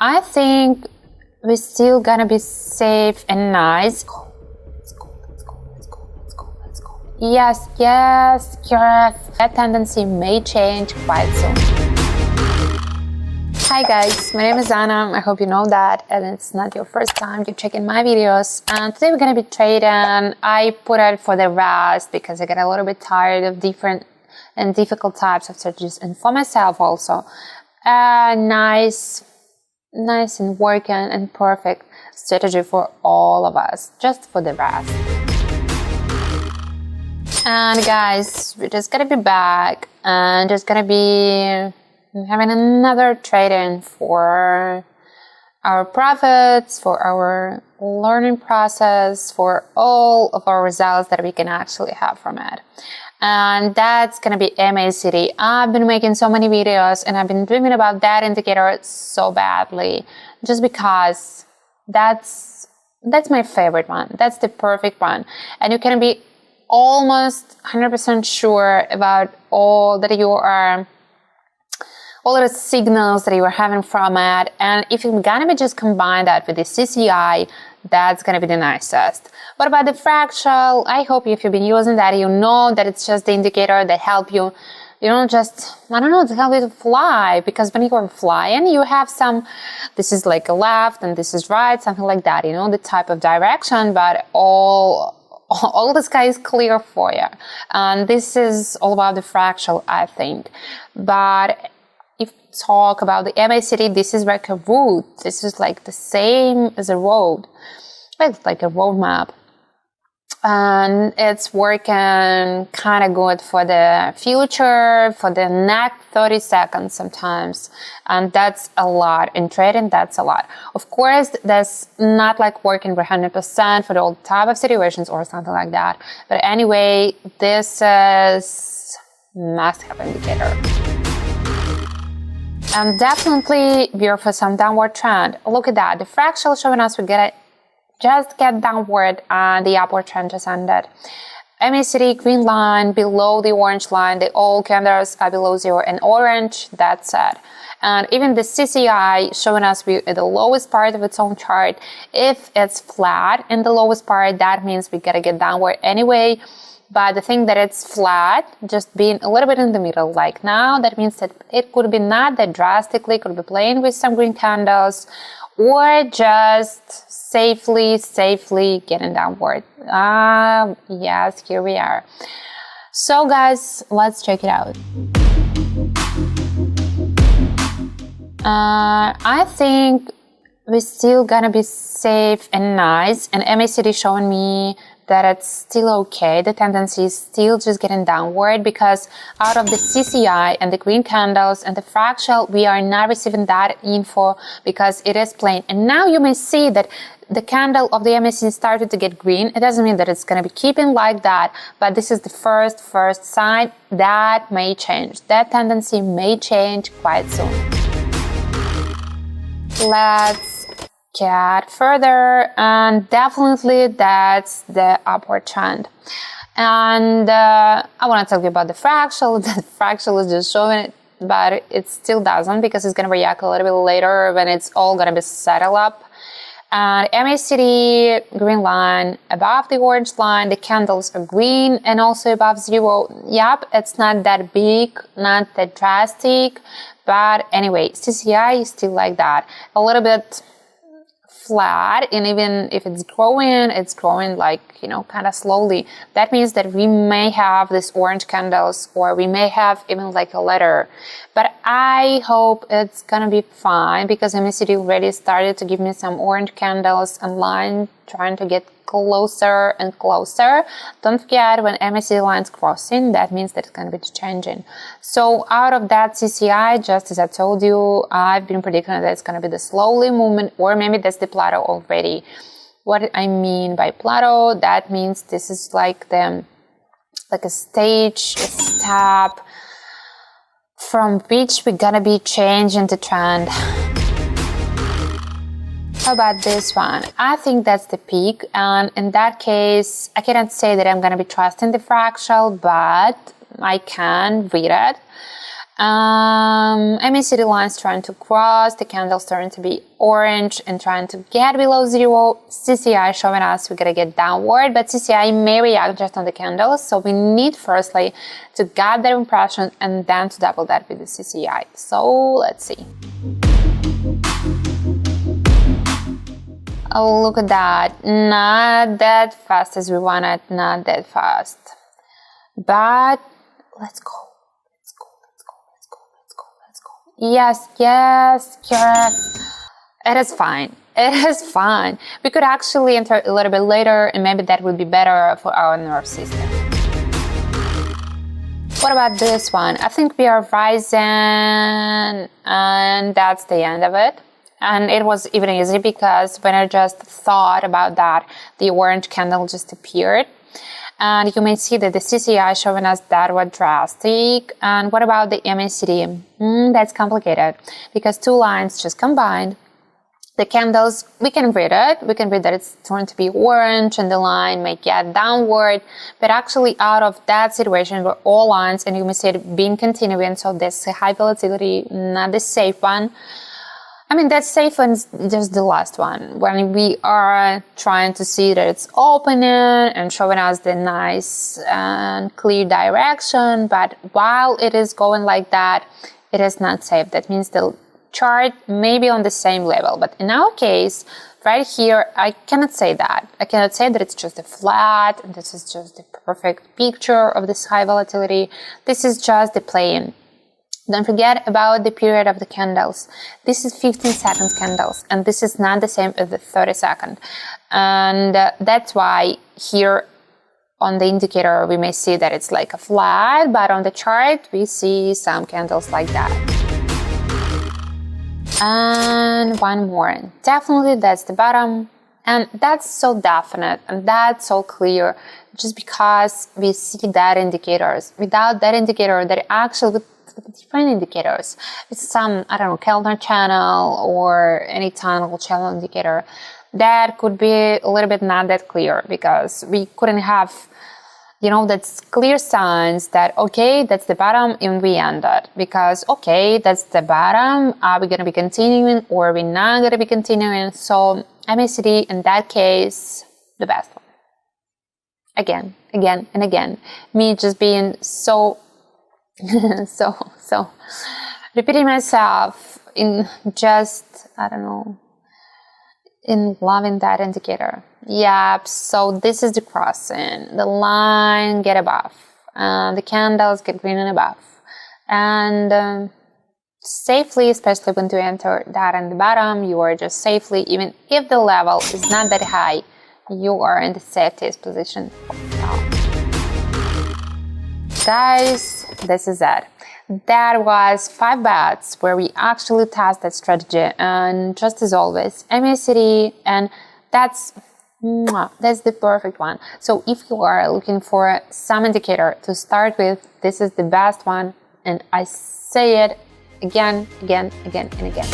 I think we're still gonna be safe and nice. Let's go. Yes. That tendency may change quite soon. Hi guys, my name is Anna. I hope you know that, and it's not your first time you're checking my videos. And today we're gonna be trading. I put it for the rest because I get a little bit tired of different and difficult types of strategies, and for myself also. Nice and working and perfect strategy for all of us, just for the rest. And guys, we're just gonna be back and just gonna be having another trading for our profits, for our learning process, for all of our results that we can actually have from it. And that's gonna be MACD. I've been making so many videos and I've been dreaming about that indicator so badly, just because that's my favorite one. That's the perfect one. And you can be almost 100% sure about all the signals that you are having from it. And if you're gonna be just combine that with the CCI, that's gonna be the nicest. What about the fractal? I hope if you've been using that, you know that it's just the indicator that help you, to help you to fly. Because when you are flying, you have this is like a left and this is right, something like that, the type of direction, but all the sky is clear for you. And this is all about the fractal, I think. But if you talk about the MACD, this is like a route. This is like the same as a road. It's like a road map. And it's working kind of good for the future, for the next 30 seconds sometimes. And that's a lot. In trading, that's a lot. Of course, that's not like working 100% for all type of situations or something like that. But anyway, this is must-have indicator. And definitely we're for some downward trend. Look at that. The fractal showing us we just get downward and the upward trend just ended. MACD green line below the orange line. All candles are below zero and orange. That's it. And even the CCI showing us we're at the lowest part of its own chart. If it's flat in the lowest part, that means we gotta get downward anyway. But the thing that it's flat, just being a little bit in the middle like now, that means that it could be not that drastically, could be playing with some green candles, or just safely getting downward. Yes, here we are. So guys, let's check it out. I think we're still gonna be safe and nice, and MACD showing me that it's still okay. The tendency is still just getting downward, because out of the CCI and the green candles and the fractal, we are not receiving that info because it is plain. And now you may see that the candle of the MACD started to get green. It doesn't mean that it's going to be keeping like that, but this is the first sign that may change. That tendency may change quite soon. Let's get further, and definitely that's the upward trend. And I want to tell you about the fractal. The fractal is just showing it, but it still doesn't, because it's going to react a little bit later when it's all going to be settled up. And MACD green line above the orange line, the candles are green and also above zero. Yep, it's not that big, not that drastic, but anyway, CCI is still like that, a little bit flat, and even if it's growing like, kind of slowly. That means that we may have these orange candles, or we may have even like a letter. But I hope it's gonna be fine, because MACD already started to give me some orange candles and line trying to get closer and closer. Don't forget, when MACD line's crossing, that means that it's going to be changing. So out of that CCI, just as I told you, I've been predicting that it's going to be the slowly movement, or maybe that's the plateau already. What I mean by plateau, that means this is like a stage, a step from which we're going to be changing the trend. How about this one? I think that's the peak, and in that case, I cannot say that I'm going to be trusting the fractal, but I can read it. MACD lines trying to cross, the candles turn to be orange and trying to get below zero. CCI showing us we're gonna get downward, but CCI may react just on the candles, so we need firstly to get that impression and then to double that with the CCI. So let's see. Oh, look at that. Not that fast as we wanted, not that fast. But let's go. Yes, correct. It is fine. It is fine. We could actually enter a little bit later and maybe that would be better for our nerve system. What about this one? I think we are rising and that's the end of it. And it was even easy because when I just thought about that, the orange candle just appeared. And you may see that the CCI showing us that was drastic. And what about the MACD? That's complicated because two lines just combined. The candles, we can read it. We can read that it's going to be orange and the line may get downward. But actually out of that situation where all lines, and you may see it being continuing, so this high volatility, not the safe one. I mean, that's safe and just the last one. When we are trying to see that it's opening and showing us the nice and clear direction, but while it is going like that, it is not safe. That means the chart may be on the same level. But in our case, right here, I cannot say that. I cannot say that it's just a flat, and this is just the perfect picture of this high volatility. This is just the play-in. Don't forget about the period of the candles. This is 15 seconds candles, and this is not the same as the 30 second. And that's why here on the indicator, we may see that it's like a flat, but on the chart, we see some candles like that. And one more. Definitely that's the bottom. And that's so definite and that's so clear just because we see that indicators. Without that indicator, that actually with different indicators, with some, I don't know, calendar channel or any tunnel channel indicator, that could be a little bit not that clear because we couldn't have, that's clear signs that, okay, that's the bottom and we ended. Because, okay, that's the bottom, are we going to be continuing or are we not going to be continuing? So MACD, in that case, the best one. Again, and again. Me just being so repeating myself in just, I don't know, in loving that indicator. Yep, so this is the crossing. The line get above. The candles get green and above. And safely, especially when you enter that in the bottom, you are just safely, even if the level is not that high, you are in the safest position. Guys, this is it. That was 5 bets where we actually test that strategy, and just as always, MACD, and that's the perfect one. So if you are looking for some indicator to start with, this is the best one, and I say it again and again.